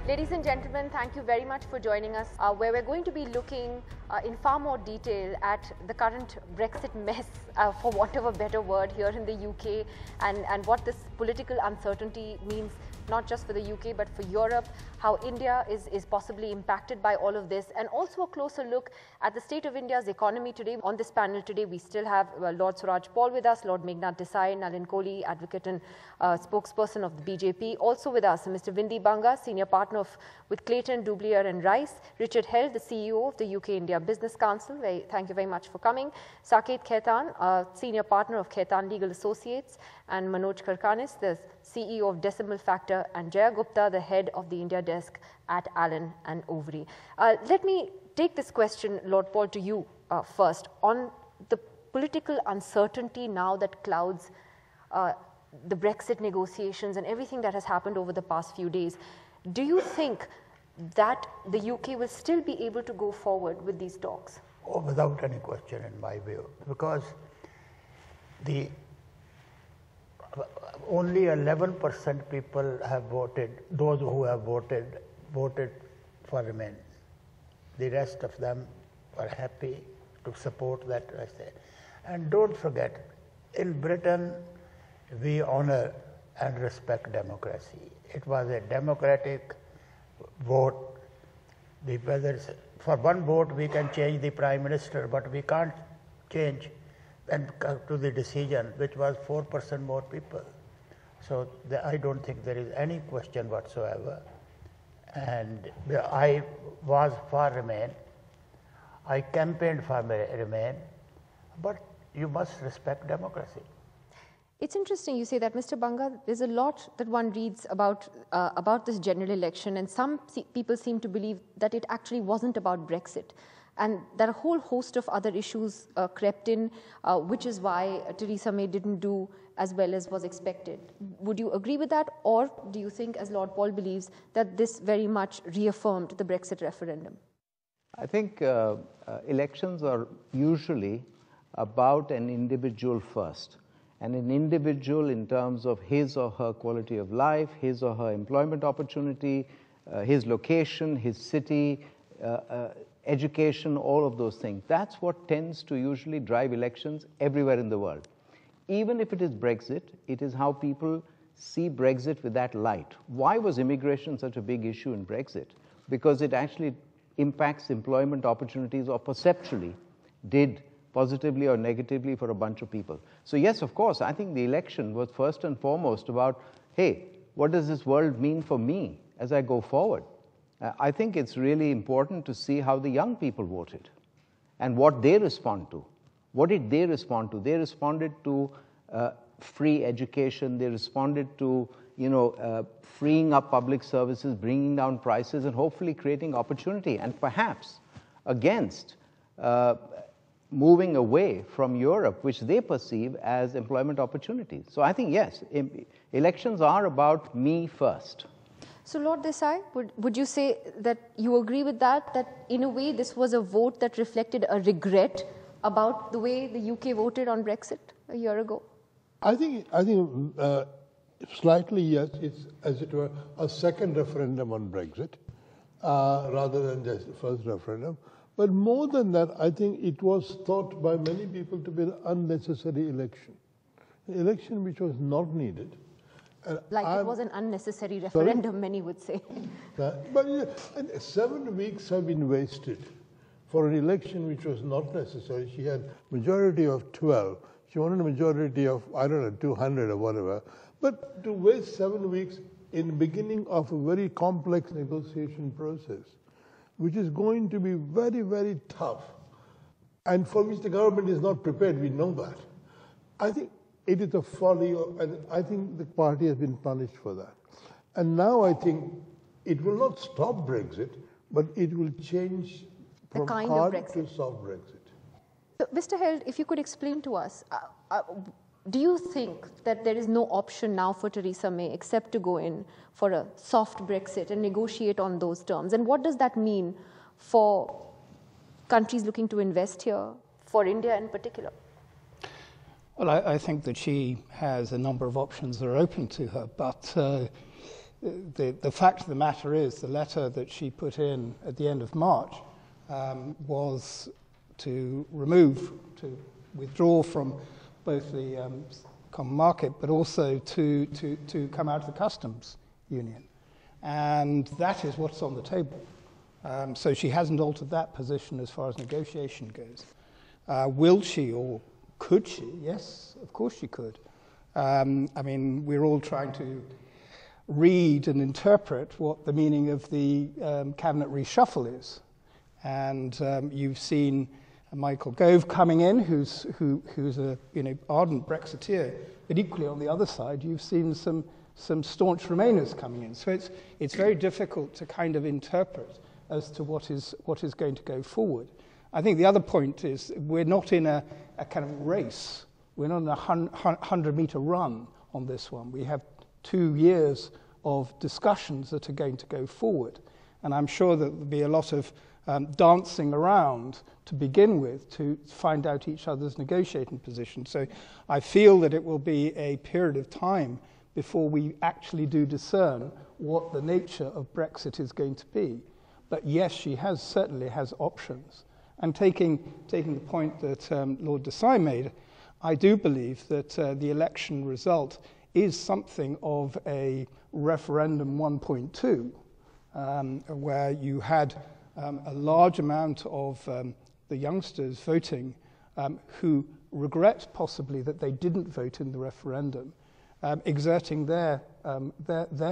Ladies and gentlemen, thank you very much for joining us, where we're going to be looking in far more detail at the current Brexit mess, for want of a better word, here in the UK, and what this political uncertainty means not just for the UK but for Europe, how India is possibly impacted by all of this, and also a closer look at the state of India's economy today. On this panel today, we still have Lord Suraj Paul with us, Lord Meghnad Desai, Nalin Kohli, advocate and spokesperson of the BJP. Also with us, Mr. Vindy Banga, senior partner with Clayton, Dublier and Rice, Richard Held, the CEO of the UK India Business Council. Thank you very much for coming. Saket Khaitan, senior partner of Khaitan Legal Associates, and Manoj Karkanis, the CEO of Decimal Factor, and Jaya Gupta, the head of the India desk at Allen and Overy. Let me take this question, Lord Paul, to you first, on the political uncertainty now that clouds the Brexit negotiations and everything that has happened over the past few days. Do you think that the UK will still be able to go forward with these talks? Oh, without any question, in my view, because the only 11% people have voted, those who have voted for remain. The rest of them are happy to support that. And don't forget, in Britain, we honor and respect democracy. It was a democratic vote. For one vote, we can change the Prime Minister, but we can't change and come to the decision, which was 4% more people. So I don't think there is any question whatsoever. And I was for Remain. I campaigned for Remain, but you must respect democracy. It's interesting you say that, Mr. Banga. There's a lot that one reads about this general election, and some people seem to believe that it actually wasn't about Brexit, and that a whole host of other issues crept in, which is why Theresa May didn't do as well as was expected. Would you agree with that, or do you think, as Lord Paul believes, that this very much reaffirmed the Brexit referendum? I think elections are usually about an individual first. And an individual in terms of his or her quality of life, his or her employment opportunity, his location, his city, education, all of those things. That's what tends to usually drive elections everywhere in the world. Even if it is Brexit, it is how people see Brexit with that light. Why was immigration such a big issue in Brexit? Because it actually impacts employment opportunities, or perceptually did positively or negatively for a bunch of people. So yes, of course, I think the election was first and foremost about, hey, what does this world mean for me as I go forward? I think it's really important to see how the young people voted and what they respond to. What did they respond to? They responded to free education. They responded to, freeing up public services, bringing down prices, and hopefully creating opportunity, and perhaps against moving away from Europe, which they perceive as employment opportunities. So I think, yes, elections are about me first. So, Lord Desai, would you say that you agree with that in a way this was a vote that reflected a regret about the way the UK voted on Brexit a year ago? I think slightly, yes. It's, as it were, a second referendum on Brexit rather than just the first referendum. But more than that, I think it was thought by many people to be an unnecessary election, an election which was not needed. It was an unnecessary referendum, many would say. But 7 weeks have been wasted for an election which was not necessary. She had majority of 12. She wanted a majority of, 200 or whatever. But to waste 7 weeks in the beginning of a very complex negotiation process, which is going to be very, very tough, and for which the government is not prepared, we know that. I think it is a folly, and I think the party has been punished for that. And now I think it will not stop Brexit, but it will change from hard to soft Brexit. So, Mr. Held, if you could explain to us, do you think that there is no option now for Theresa May except to go in for a soft Brexit and negotiate on those terms? And what does that mean for countries looking to invest here, for India in particular? Well, I think that she has a number of options that are open to her, but the fact of the matter is the letter that she put in at the end of March was to withdraw from both the common market, but also to come out of the customs union. And that is what's on the table. So she hasn't altered that position as far as negotiation goes. Will she or could she? Yes, of course she could. I mean, we're all trying to read and interpret what the meaning of the cabinet reshuffle is. And you've seen Michael Gove coming in, who's a ardent Brexiteer, but equally on the other side, you've seen some staunch Remainers coming in. So it's very difficult to kind of interpret as to what is going to go forward. I think the other point is we're not in a kind of race. We're not in a 100-meter run on this one. We have 2 years of discussions that are going to go forward. And I'm sure that there'll be a lot of dancing around to begin with to find out each other's negotiating position. So I feel that it will be a period of time before we actually do discern what the nature of Brexit is going to be. But yes, she certainly has options. And taking the point that Lord Desai made, I do believe that the election result is something of a referendum 1.2, where you had a large amount of the youngsters voting who regret possibly that they didn't vote in the referendum, exerting their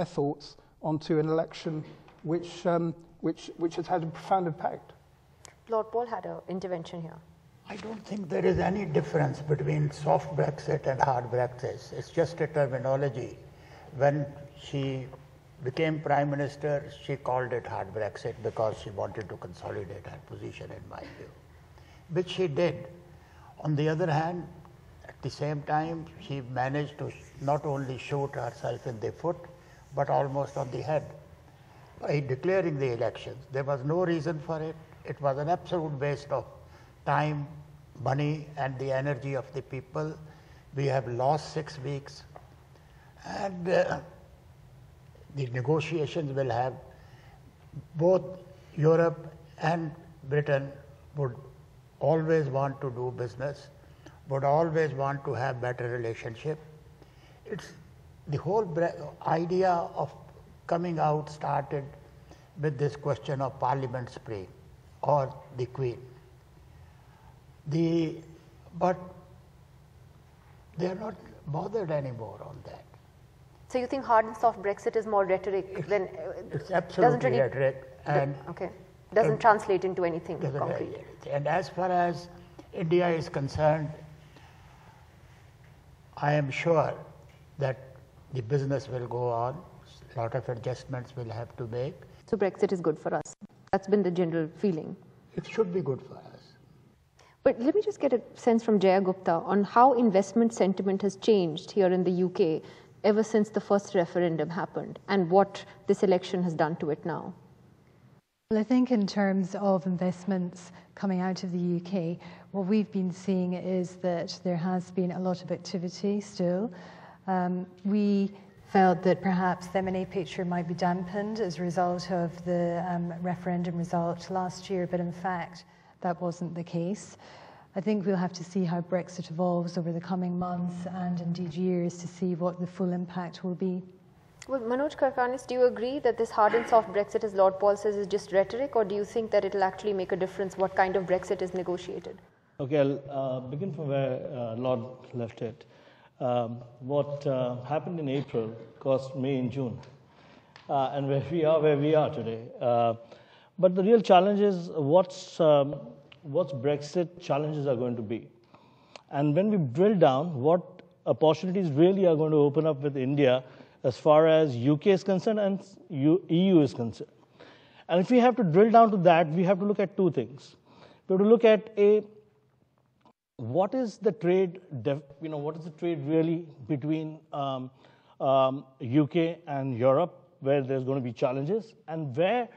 thoughts onto an election which has had a profound impact. Lord Paul had an intervention here. I don't think there is any difference between soft Brexit and hard Brexit. It's just a terminology. When she became Prime Minister, she called it hard Brexit because she wanted to consolidate her position, in my view, which she did. On the other hand, at the same time, she managed to not only shoot herself in the foot, but almost on the head by declaring the elections. There was no reason for it. It was an absolute waste of time, money, and the energy of the people. We have lost 6 weeks, and the negotiations will have both Europe and Britain would always want to do business, would always want to have better relationship. It's the whole idea of coming out started with this question of Parliament Spring or the Queen. But they're not bothered anymore on that. So you think hard and soft Brexit is more rhetoric than it's absolutely really, rhetoric, and doesn't translate into anything concrete. And as far as India is concerned, I am sure that the business will go on. A lot of adjustments will have to make. So Brexit is good for us. That's been the general feeling. It should be good for us. But let me just get a sense from Jaya Gupta on how investment sentiment has changed here in the UK ever since the first referendum happened, and what this election has done to it now. Well, I think in terms of investments coming out of the UK, what we've been seeing is that there has been a lot of activity still. We felt that perhaps the M&A picture might be dampened as a result of the referendum result last year, but in fact, that wasn't the case. I think we'll have to see how Brexit evolves over the coming months and indeed years to see what the full impact will be. Well, Manoj Karkanis, do you agree that this hard and soft Brexit, as Lord Paul says, is just rhetoric, or do you think that it will actually make a difference what kind of Brexit is negotiated? Okay, I'll begin from where Lord left it. What happened in April caused May and June, and where we are today. But the real challenge is what's Brexit challenges are going to be. And when we drill down, what opportunities really are going to open up with India as far as UK is concerned and EU is concerned. And if we have to drill down to that, we have to look at 2 things. We have to look at what is the trade, what is the trade really between UK and Europe, where there's going to be challenges, and where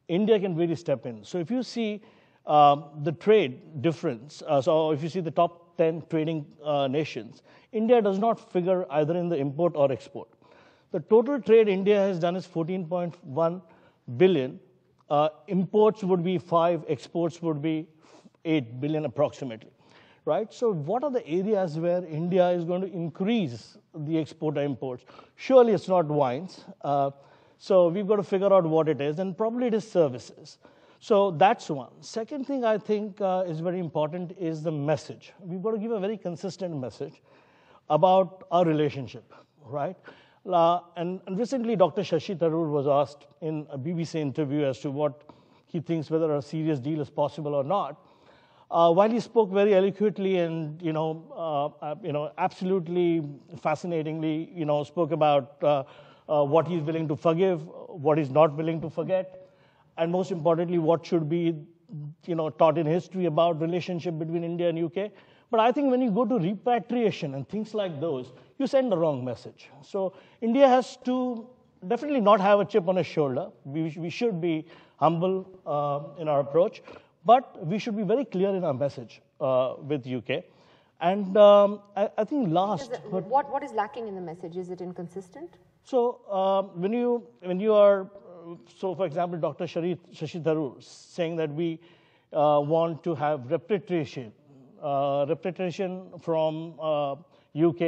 India can really step in. So if you see the trade difference, so if you see the top 10 trading nations, India does not figure either in the import or export. The total trade India has done is 14.1 billion. Imports would be 5, exports would be 8 billion approximately, right? So what are the areas where India is going to increase the export-imports? Surely it's not wines. So we've got to figure out what it is, and probably it is services. So that's one. Second thing I think is very important is the message. We've got to give a very consistent message about our relationship, right? And recently, Dr. Shashi Tharoor was asked in a BBC interview as to what he thinks whether a serious deal is possible or not. While he spoke very eloquently and absolutely fascinatingly, spoke about what he's willing to forgive, what he's not willing to forget, and most importantly, what should be taught in history about relationship between India and UK. But I think when you go to repatriation and things like those, you send the wrong message. So India has to definitely not have a chip on its shoulder. We should be humble in our approach, but we should be very clear in our message with UK. And I think last... What is lacking in the message? Is it inconsistent? So when you are... So for example, Dr. Shashi Tharoor saying that we want to have repatriation from UK.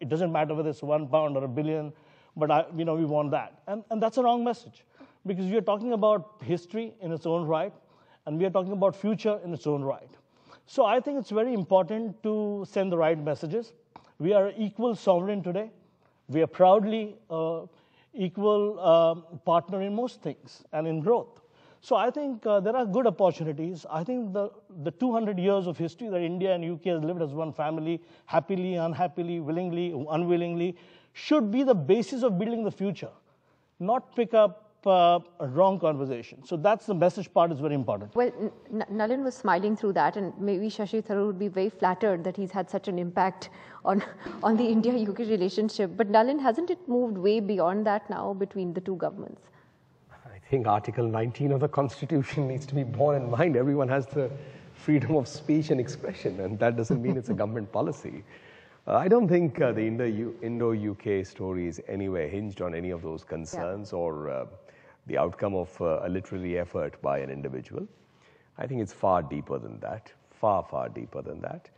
It doesn't matter whether it's £1 or £1 billion, but we want that. And that's a wrong message, because we are talking about history in its own right, and we are talking about future in its own right. So I think it's very important to send the right messages. We are equal sovereign today. We are proudly equal partner in most things and in growth. So I think there are good opportunities. I think the 200 years of history that India and UK has lived as one family, happily, unhappily, willingly, unwillingly, should be the basis of building the future, not pick up a wrong conversation. So that's the message part is very important. Well, Nalin was smiling through that, and maybe Shashi Tharoor would be very flattered that he's had such an impact on the India-UK relationship. But Nalin, hasn't it moved way beyond that now between the two governments? I think Article 19 of the Constitution needs to be borne in mind. Everyone has the freedom of speech and expression, and that doesn't mean it's a government policy. I don't think the Indo-UK story is anywhere hinged on any of those concerns or the outcome of a literary effort by an individual. I think it's far deeper than that, far, far deeper than that.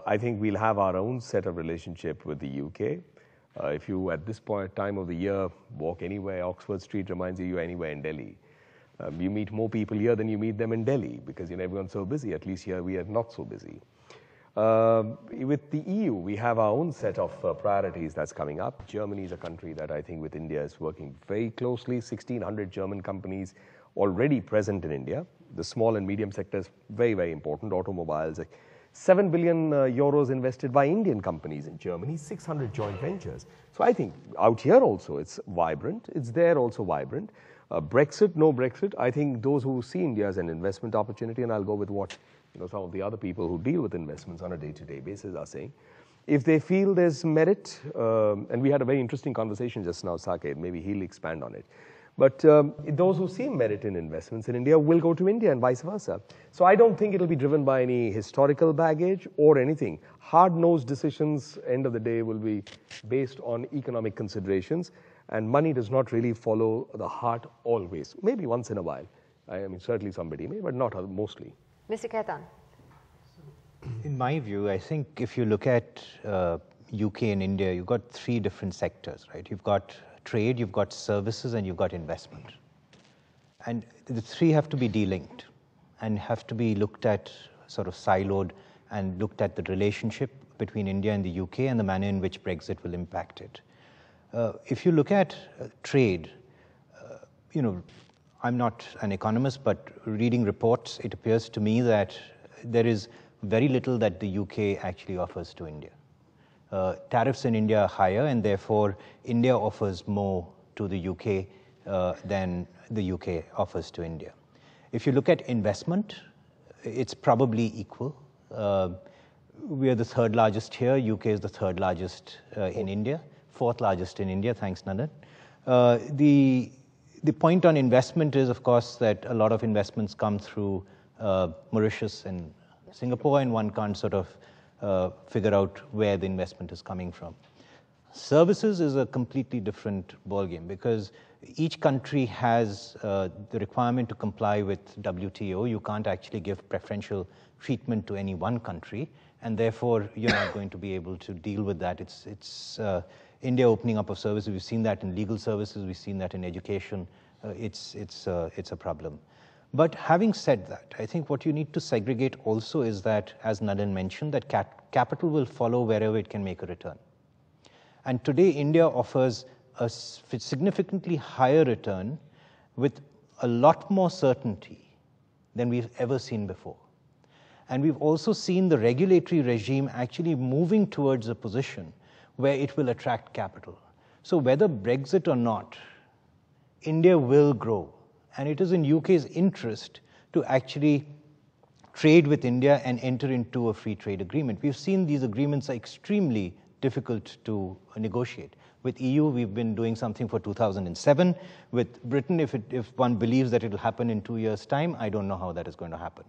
I think we'll have our own set of relationship with the UK. If you, at this time of the year, walk anywhere, Oxford Street reminds you you're anywhere in Delhi. You meet more people here than you meet them in Delhi, because everyone's so busy. At least here we are not so busy. With the EU, we have our own set of priorities that's coming up. Germany is a country that I think with India is working very closely. 1,600 German companies already present in India. The small and medium sector is very, very important. Automobiles, 7 billion euros invested by Indian companies in Germany, 600 joint ventures. So I think out here also it's vibrant. It's there also vibrant. Brexit, no Brexit. I think those who see India as an investment opportunity, and I'll go with what some of the other people who deal with investments on a day-to-day basis are saying, if they feel there's merit, and we had a very interesting conversation just now, Saket, maybe he'll expand on it. But those who see merit in investments in India will go to India and vice versa. So I don't think it'll be driven by any historical baggage or anything. Hard-nosed decisions, end of the day, will be based on economic considerations, and money does not really follow the heart always. Maybe once in a while. I mean, certainly somebody may, but not mostly. Mr. Khaitan. In my view, I think if you look at UK and India, you've got three different sectors, right? You've got trade, you've got services, and you've got investment. And the three have to be delinked and have to be looked at sort of siloed and looked at the relationship between India and the UK and the manner in which Brexit will impact it. If you look at trade, I'm not an economist, but reading reports, it appears to me that there is very little that the UK actually offers to India. Tariffs in India are higher, and therefore India offers more to the UK than the UK offers to India. If you look at investment, it's probably equal. We are the third largest here. UK is the third largest in India, fourth largest in India, thanks Nandan. The point on investment is, of course, that a lot of investments come through Mauritius and Singapore, and one can't sort of figure out where the investment is coming from. Services is a completely different ballgame because each country has the requirement to comply with WTO. You can't actually give preferential treatment to any one country, and therefore you're not going to be able to deal with that. It's India opening up of services. We've seen that in legal services. We've seen that in education. It's a problem. But having said that, I think what you need to segregate also is that, as Nalin mentioned, that capital will follow wherever it can make a return. And today, India offers a significantly higher return with a lot more certainty than we've ever seen before. And we've also seen the regulatory regime actually moving towards a position where it will attract capital. So whether Brexit or not, India will grow. And it is in UK's interest to actually trade with India and enter into a free trade agreement. We've seen these agreements are extremely difficult to negotiate. With EU, we've been doing something for 2007. With Britain, if one believes that it will happen in 2 years' time, I don't know how that is going to happen,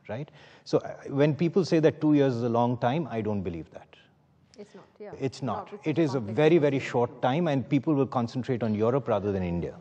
right? So when people say that 2 years is a long time, I don't believe that. It's not, yeah. It's not. It is a very, very short time, and people will concentrate on Europe rather than India.